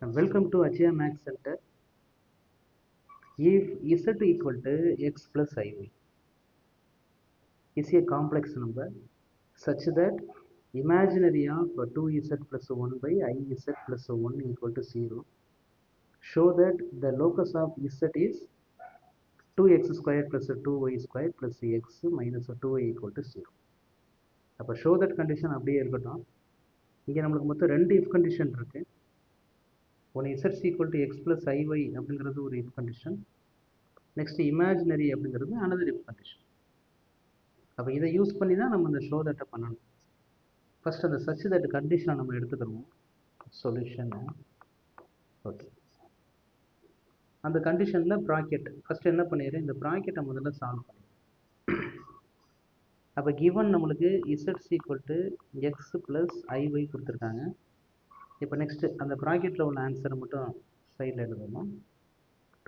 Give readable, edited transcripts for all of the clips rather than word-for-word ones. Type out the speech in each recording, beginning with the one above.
Welcome to Achya Max Center. If z equal to x plus iy is a complex number such that imaginary of 2z plus 1 by iz plus 1 equal to 0, show that the locus of z is 2x squared plus 2y squared plus x minus 2y equal to 0. அப்போ show that condition அப்படியே இருக்கட்டும். இங்கே நம்மளுக்கு மொத்தம் ரெண்டு if condition இருக்கு. ஒன்று z equal to x plus iy அப்படிங்கிறது ஒரு if condition. நெக்ஸ்ட் இமேஜினரி அப்படிங்கிறது அனதர் if condition. அப்போ இதை யூஸ் பண்ணி தான் நம்ம இந்த ஷோ தட்டை பண்ணணும். ஃபர்ஸ்ட் அந்த சச் தட் கண்டிஷனை நம்ம எடுத்துக்கிறோம். Solution okay. அந்த கண்டிஷனில் ப்ராக்கெட் ஃபர்ஸ்ட் என்ன பண்ணிடுறேன், இந்த ப்ராக்கெட்டை முதல்ல சால்வ் பண்ணிடுறேன். அப்போ கிவன் நம்மளுக்கு Z equal to X plus ஐஒய் கொடுத்துருக்காங்க. இப்போ நெக்ஸ்ட்டு அந்த ப்ராக்கெட்டில் உள்ள ஆன்சரை மட்டும் சைடில் எழுதணும்.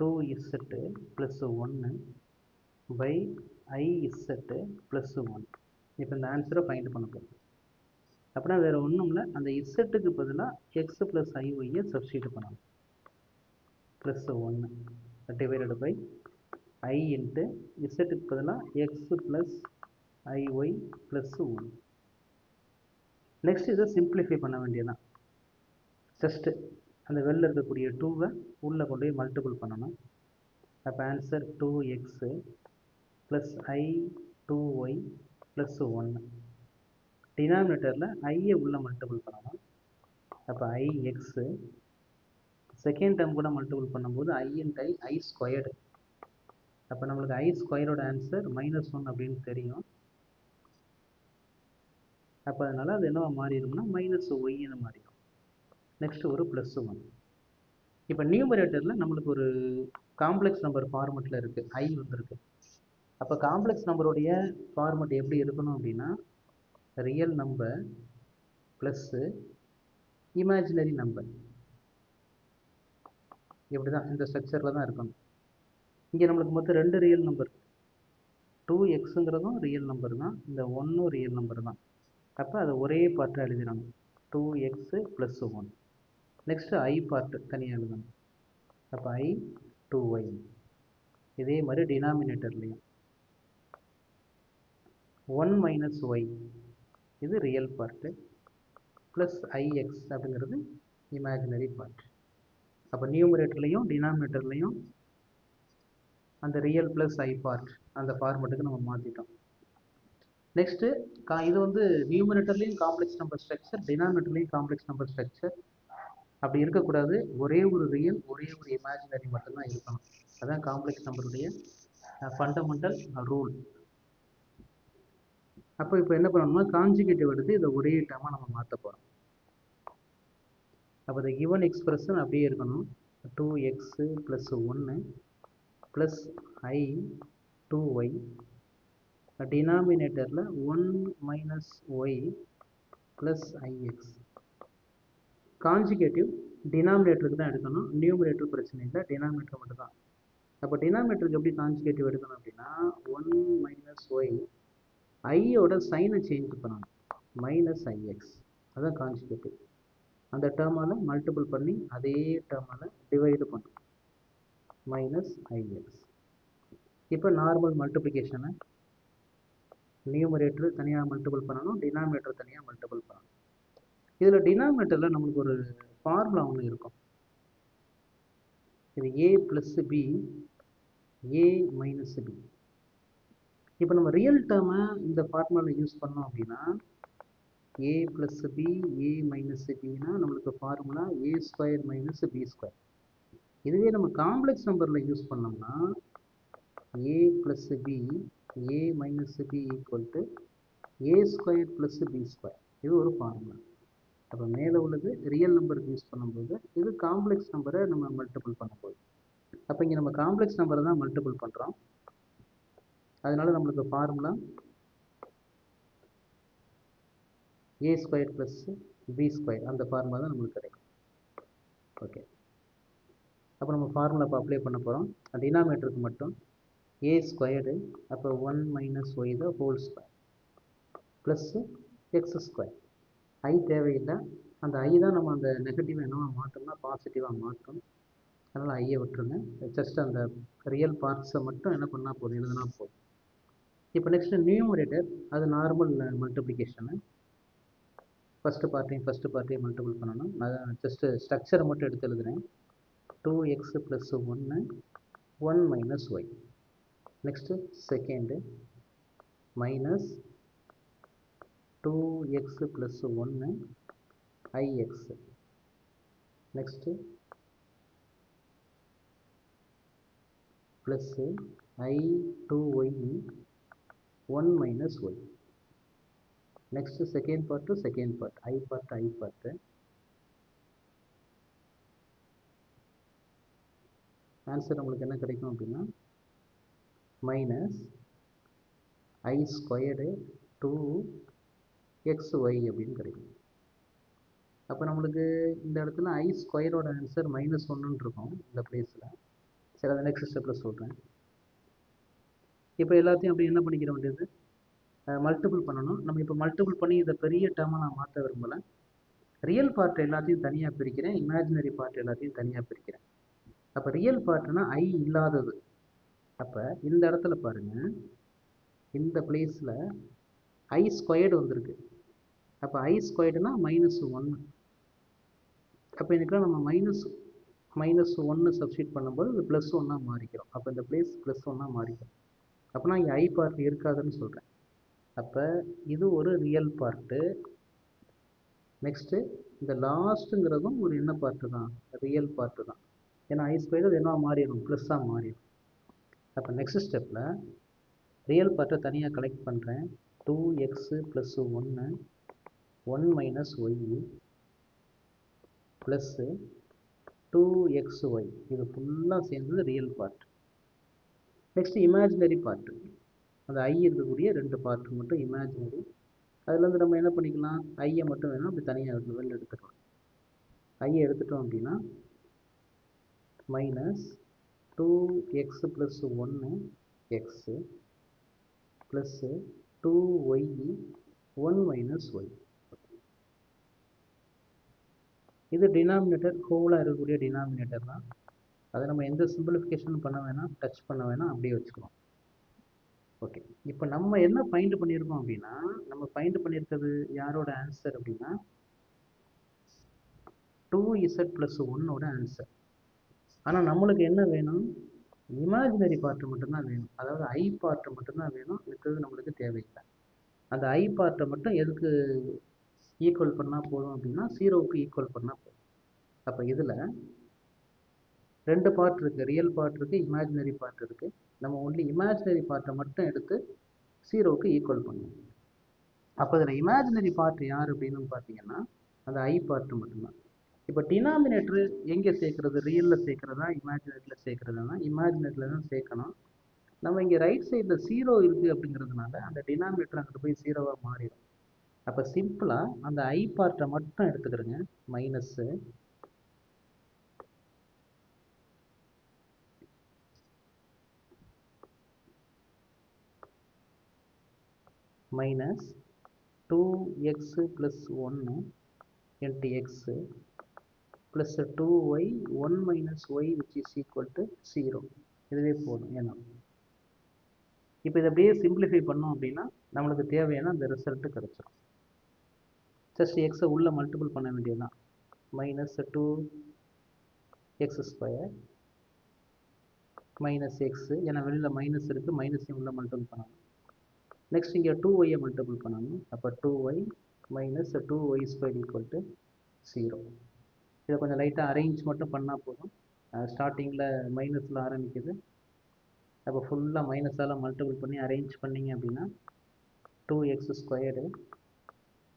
2z plus 1 by iz plus 1. இப்போ இந்த ஆன்சரை ஃபைண்ட் பண்ண போகிறோம். அப்படின்னா வேறு ஒன்றும் இல்லை, அந்த இசட்டுக்கு பதிலாக எக்ஸ் ப்ளஸ் ஐஒய்யை சப்ஸ்டியூட் பண்ணணும். Plus 1 divided by i into இசட்டுக்கு பதிலாக x plus i y plus 1. Next இதை சிம்பிளிஃபை பண்ண வேண்டியதான். ஜஸ்ட்டு அந்த வெளில இருக்கக்கூடிய 2வை உள்ளே கொண்டு போய் மல்டிபிள் பண்ணணும். அப்போ ஆன்சர் 2x ப்ளஸ் ஐ 2y ப்ளஸ் 1. டினாமினேட்டரில் ஐயை உள்ளே மல்டிபிள் பண்ணணும். அப்போ ஐஎக்ஸு செகண்ட் டேர்ம் கூட மல்டிபிள் பண்ணும்போது ஐ இன்ட் ஐ ஸ்கொயர்டு. அப்போ நம்மளுக்கு ஐ ஸ்கொயரோட ஆன்சர் -1 அப்படின்னு தெரியும். அப்போ அதனால் அது என்னவா மாறிடும்னா -yன்னு மாறிடும். நெக்ஸ்ட் ஒரு ப்ளஸ் 1. இப்போ நியூமரேட்டரில் நம்மளுக்கு ஒரு காம்ப்ளெக்ஸ் நம்பர் ஃபார்மெட்டில் இருக்குது, ஐ வந்துருக்கு. அப்போ காம்ப்ளெக்ஸ் நம்பருடைய ஃபார்மெட் எப்படி இருக்கணும் அப்படின்னா, real number plus imaginary number, இப்படி தான் இந்த ஸ்ட்ரக்சரில் தான் இருக்கணும். இங்கே நம்மளுக்கு மொத்தம் ரெண்டு ரியல் நம்பர், 2xங்கிறதும் ரியல் நம்பர் தான், இந்த 1ம் ரியல் நம்பர் தான். அப்போ அதை ஒரே பார்ட்டாக எழுதிடணும், 2x ப்ளஸ் 1. நெக்ஸ்ட்டு ஐ பார்ட்டு தனியாக எழுதணும். அப்போ ஐ 2y. இதே மாதிரி டினாமினேட்டர்லேயும் 1 மைனஸ் ஒய் இது ரியல் பார்ட்டு ப்ளஸ் ஐஎக்ஸ் அப்படிங்கிறது இமேஜினரி பார்ட். அப்போ நியூமரேட்டர்லேயும் டினாமினேட்டர்லேயும் அந்த ரியல் ப்ளஸ் ஐ பார்ட் அந்த ஃபார்மெட்டுக்கு நம்ம மாற்றிட்டோம். நெக்ஸ்ட்டு இது வந்து நியூமரேட்டர்லேயும் காம்ப்ளெக்ஸ் நம்பர் ஸ்ட்ரக்சர், டினாமினேட்டர்லேயும் காம்ப்ளெக்ஸ் நம்பர் ஸ்ட்ரக்சர். அப்படி இருக்கக்கூடாது, ஒரே ஒரு ரியல் ஒரே ஒரு இமேஜினரி மட்டும்தான் இருக்கணும். அதுதான் காம்ப்ளெக்ஸ் நம்பருடைய ஃபண்டமெண்டல் ரூல். அப்போ இப்போ என்ன பண்ணணும்னா கான்ஜுகேட்டிவ் எடுத்து இதை ஒரே டேர்மாக நம்ம மாற்ற போகிறோம். அப்போ இந்த கிவன் எக்ஸ்பிரஷன் அப்படியே இருக்கணும், 2x ப்ளஸ் 1 ப்ளஸ் ஐ 2y, டினாமினேட்டரில் 1 minus y plus i x. Conjugative டினாமினேட்டருக்கு தான் எடுக்கணும், நியூமரேட்டர் பிரச்சனை இல்லை, டினாமினேட்டர் மட்டும் தான். அப்போ டினாமினேட்டருக்கு எப்படி கான்ஜுகேட்டிவ் எடுக்கணும் அப்படின்னா, 1 மைனஸ் ஒய், ஐயோட சைனை சேஞ்ச் பண்ணணும், மைனஸ் ஐஎக்ஸ். அதுதான் கான்ஜுகேட்டிவ். அந்த டேர்மால் மல்டிபிள் பண்ணி அதே டேர்மால் டிவைடு பண்ணணும், மைனஸ் ஐஎக்ஸ். இப்போ நார்மல் மல்டிப்ளிகேஷனை நியூமரேட்டர் தனியாக மல்டிபிள் பண்ணணும், டினாமினேட்டர் தனியாக மல்டிபிள் பண்ணணும். இதில் டினாமினேட்டரில் நம்மளுக்கு ஒரு ஃபார்முலா ஒன்று இருக்கும். இது A plus B A minus B. இப்போ நம்ம ரியல் டேர்மை இந்த ஃபார்முலாவில் யூஸ் பண்ணோம் அப்படின்னா, A plus B A minus பின்னா நம்மளுக்கு formula A square minus B square. இதுவே நம்ம காம்ப்ளெக்ஸ் நம்பரில் யூஸ் பண்ணோம்னா A plus B A minus B equal to A square plus B square. இது ஒரு ஃபார்முலா. அப்போ மேலே உள்ளது ரியல் நம்பருக்கு யூஸ் பண்ணும்போது, இது காம்ப்ளெக்ஸ் நம்பரை நம்ம மல்டிபிள் பண்ணும்போது. அப்போ இங்கே நம்ம காம்ப்ளெக்ஸ் நம்பரை தான் மல்டிபிள் பண்ணுறோம். அதனால நம்மளுக்கு formula A square plus B square, அந்த ஃபார்முலா தான் நம்மளுக்கு கிடைக்கும். ஓகே. அப்போ நம்ம ஃபார்முலா இப்போ அப்ளை பண்ண போகிறோம். டினாமினேட்டருக்கு மட்டும் ஏ ஸ்கொயர்டு, அப்போ 1 minus y the whole square plus x square. I தேவையில்லை, அந்த ஐ தான் நம்ம அந்த நெகட்டிவாக என்னவா மாற்றோம்னா பாசிட்டிவாக மாற்றும். அதனால் ஐயை விட்டுருங்க. ஜஸ்ட் அந்த ரியல் பார்ட்ஸை மட்டும் என்ன பண்ணால் போதும், எழுதுனா போதும். இப்போ நெக்ஸ்ட் நியூமரேட்டர், அது நார்மல் மல்டிப்ளிகேஷனு. ஃபஸ்ட்டு பார்ட்டையும் மல்டிபிள் பண்ணணும். நான் ஜஸ்ட்டு ஸ்ட்ரக்சரை மட்டும் எடுத்து எழுதுகிறேன். 2x + 1 1 - y. Next second minus 2x + 1 ix. Next plus i2y 1 - y. Next second part i part. Answer நம்மளுக்கு என்ன கிடைக்கும் அப்படின்னா மைனஸ் i² 2xy அப்படின்னு கிடைக்கும். அப்போ நம்மளுக்கு இந்த இடத்துல i² ஆன்சர் -1 இருக்கும் இந்த பிளேஸில். சரி, அதை நெக்ஸ்ட் ஸ்டெப்பில் சொல்கிறேன். இப்போ எல்லாத்தையும் அப்படி என்ன பண்ணிக்கிற வேண்டியது, மல்டிபிள் பண்ணணும். நம்ம இப்போ மல்டிபிள் பண்ணி இதை பெரிய டேர்மாக நான் மாற்ற விரும்பலை. ரியல் பார்ட் எல்லாத்தையும் தனியாக பிரிக்கிறேன், இமேஜினரி பார்ட் எல்லாத்தையும் தனியாக பிரிக்கிறேன். அப்போ ரியல் பார்ட்னா ஐ இல்லாதது. அப்போ இந்த இடத்துல பாருங்கள், இந்த பிளேஸில் i² வந்திருக்கு. அப்போ i² -1. அப்போ இதுக்கெல்லாம் நம்ம -1 சப்ஸ்டியூட் பண்ணும்போது இது +1 மாறிக்கிறோம். அப்போ இந்த பிளேஸ் +1 மாறிக்கிறோம். அப்போ நான் இங்கே ஐ பார்ட் இருக்காதுன்னு சொல்கிறேன். அப்போ இது ஒரு ரியல் பார்ட்டு. நெக்ஸ்ட்டு இந்த லாஸ்ட்டுங்கிறதும் ஒரு என்ன பார்ட்டு தான், ரியல் பார்ட்டு தான். ஏன்னா i² என்ன மாறிடும், ப்ளஸ்ஸாக மாறிடும். அப்போ நெக்ஸ்ட் ஸ்டெப்பில் ரியல் பார்ட்டை தனியாக கலெக்ட் பண்ணுறேன். 2x + 1 1 - y plus 2xy. இது ஃபுல்லாக சேர்ந்தது real part. Next imaginary part, அந்த ஐ இருக்கக்கூடிய 2 பார்ட்டு மட்டும் இமேஜினரி. அதுலேருந்து நம்ம என்ன பண்ணிக்கலாம், ஐயை மட்டும் வேணும் அப்படி தனியாக வெளில எடுத்துக்கலாம். ஐயை எடுத்துட்டோம் அப்படின்னா minus 2x + 1 x plus 2y 1 - y. இது டினாமினேட்டர், ஹோலாக இருக்கக்கூடிய டினாமினேட்டர் தான். அதை நம்ம எந்த சிம்பிளிஃபிகேஷனும் பண்ண வேணாம், டச் பண்ண வேணாம், அப்படியே வச்சுக்கலாம். ஓகே, இப்போ நம்ம என்ன ஃபைண்ட் பண்ணியிருக்கோம் அப்படின்னா, நம்ம ஃபைண்ட் பண்ணியிருக்கிறது யாரோட ஆன்சர் அப்படின்னா 2z + 1 ஆன்சர். ஆனால் நம்மளுக்கு என்ன வேணும், இமேஜினரி பார்ட்டு மட்டும்தான் வேணும். அதாவது ஐ பார்ட்டு மட்டும்தான் வேணும், இருக்கிறது நம்மளுக்கு தேவையில்லை. அந்த ஐ பார்ட்டை மட்டும் எதுக்கு ஈக்குவல் பண்ணால் போதும் அப்படின்னா 0க்கு ஈக்குவல் பண்ணால் போதும். அப்போ இதில் 2 பார்ட் இருக்குது, ரியல் பார்ட் இருக்குது, இமேஜினரி பார்ட் இருக்குது. நம்ம ஒன்லி இமேஜினரி பார்ட்டை மட்டும் எடுத்து 0க்கு ஈக்குவல் பண்ணுவோம். அப்போ இதில் இமேஜினரி பார்ட் யார் அப்படின்னு பார்த்தீங்கன்னா அந்த ஐ பார்ட்டு மட்டும்தான். இப்போ டினாமினேட்டர் எங்கே சேர்க்குறது, ரியலில் சேர்க்குறதா இமேஜினரியில் சேர்க்குறதுனா இமேஜினரியில் தான் சேர்க்கணும். நம்ம இங்கே ரைட் சைடில் 0 இருக்குது அப்படிங்கிறதுனால அந்த டினாமினேட்டர் அங்கிட்டு போய் 0வாக மாறிடும். அப்போ சிம்பிளாக அந்த ஐ பார்ட்டை மட்டும் எடுத்துக்கிறேங்க. Minus minus 2x + 1 into x plus 2y 1 - y which is equal to 0. இதுவே போதும். ஏன்னா இப்போ இதை அப்படியே சிம்பிளிஃபை பண்ணோம் அப்படின்னா நம்மளுக்கு தேவையான அந்த ரிசல்ட்டு கிடச்சிடும். ஜஸ்ட் எக்ஸை உள்ளே மல்டிபிள் பண்ண வேண்டியதுதான். -2x² மைனஸ் எக்ஸு, ஏன்னா வெளியில் மைனஸ் இருக்குது, மைனஸையும் உள்ளே மல்டிபிள் பண்ணணும். நெக்ஸ்ட் இங்கே 2yயை மல்டிபிள் பண்ணணும். அப்போ 2y - 2y² = 0. இதை கொஞ்சம் லைட்டாக அரேஞ்ச் மட்டும் பண்ணால் போதும். ஸ்டார்டிங்கில் மைனஸில் ஆரம்பிக்குது. அப்போ ஃபுல்லாக மைனஸால் மல்டிபிள் பண்ணி அரேஞ்ச் பண்ணிங்க அப்படின்னா 2x²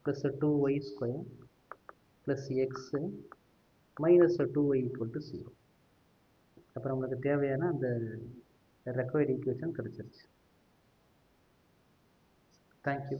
+ 2y² + x - 2y = 0. அப்புறம் நம்மளுக்கு தேவையான அந்த ரெக்வயர்டு ஈக்குவேஷன் கிடச்சிருச்சு. Thank you.